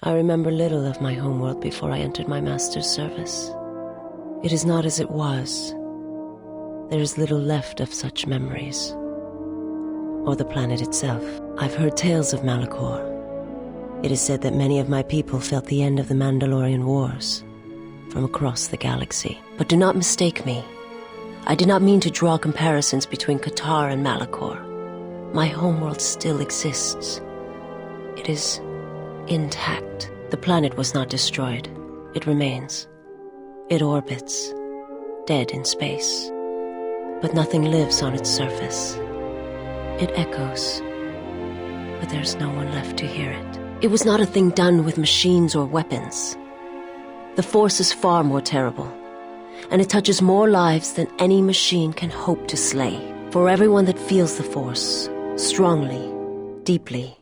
I remember little of my homeworld before I entered my master's service. It is not as it was. There is little left of such memories. Or the planet itself. I've heard tales of Malachor. It is said that many of my people felt the end of the Mandalorian Wars from across the galaxy. But do not mistake me. I did not mean to draw comparisons between Katarr and Malachor. My homeworld still exists. It is intact. The planet was not destroyed. It remains. It orbits, dead in space. But nothing lives on its surface. It echoes, but there's no one left to hear it. It was not a thing done with machines or weapons. The Force is far more terrible, and it touches more lives than any machine can hope to slay. For everyone that feels the Force, strongly, deeply,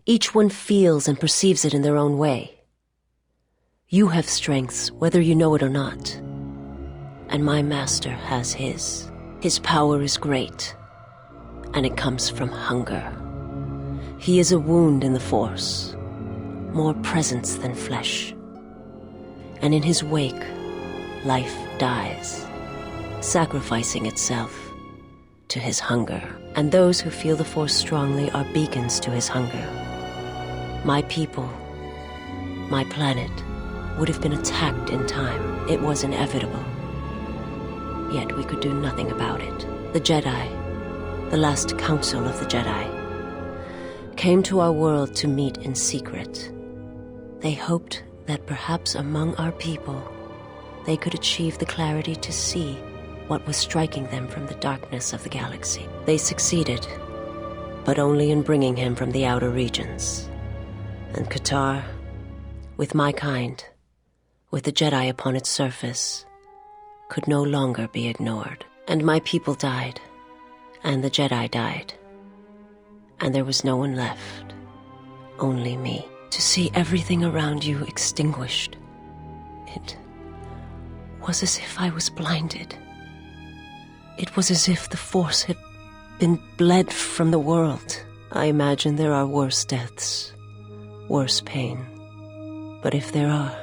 each one feels and perceives it in their own way. You have strengths, whether you know it or not. And my master has his. His power is great, and it comes from hunger. He is a wound in the Force, more presence than flesh. And in his wake, life dies, sacrificing itself to his hunger. And those who feel the Force strongly are beacons to his hunger. My people, my planet, would have been attacked in time. It was inevitable. Yet we could do nothing about it. The Jedi, the last council of the Jedi, came to our world to meet in secret. They hoped that perhaps among our people, they could achieve the clarity to see what was striking them from the darkness of the galaxy. They succeeded, but only in bringing him from the outer regions. And Katarr, with my kind, with the Jedi upon its surface, could no longer be ignored. And my people died, and the Jedi died, and there was no one left, only me. To see everything around you extinguished, it was as if I was blinded. It was as if the Force had been bled from the world. I imagine there are worse deaths, worse pain. But if there are,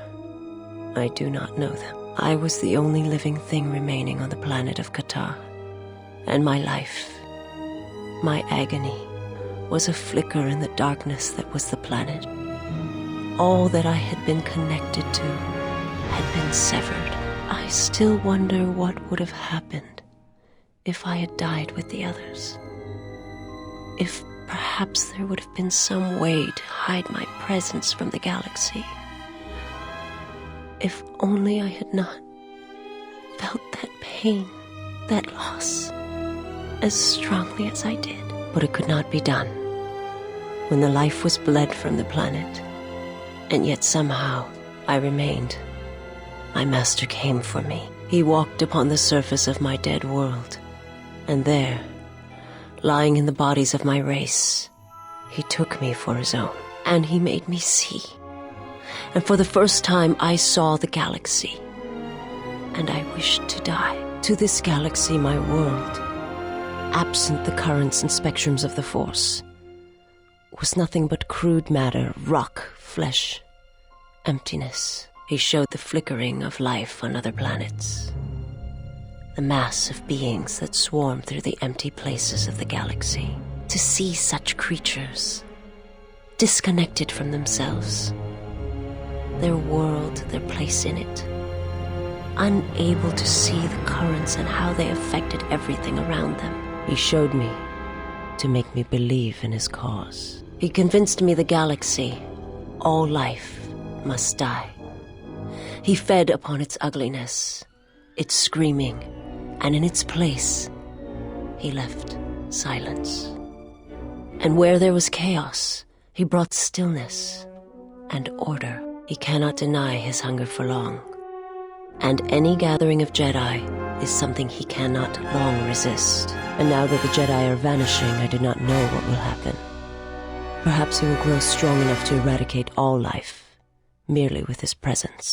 I do not know them. I was the only living thing remaining on the planet of Katarr. And my life, my agony, was a flicker in the darkness that was the planet. All that I had been connected to had been severed. I still wonder what would have happened if I had died with the others. If perhaps there would have been some way to hide my presence from the galaxy. If only I had not felt that pain, that loss, as strongly as I did. But it could not be done. When the life was bled from the planet, and yet somehow I remained, my master came for me. He walked upon the surface of my dead world, and there, lying in the bodies of my race, he took me for his own, and he made me see. And for the first time I saw the galaxy, and I wished to die. To this galaxy, my world, absent the currents and spectrums of the Force, was nothing but crude matter, rock, flesh, emptiness. He showed the flickering of life on other planets, the mass of beings that swarm through the empty places of the galaxy. To see such creatures, disconnected from themselves, their world, their place in it, unable to see the currents and how they affected everything around them. He showed me to make me believe in his cause. He convinced me the galaxy, all life, must die. He fed upon its ugliness, its screaming, and in its place, he left silence. And where there was chaos, he brought stillness and order. He cannot deny his hunger for long. And any gathering of Jedi is something he cannot long resist. And now that the Jedi are vanishing, I do not know what will happen. Perhaps he will grow strong enough to eradicate all life, merely with his presence.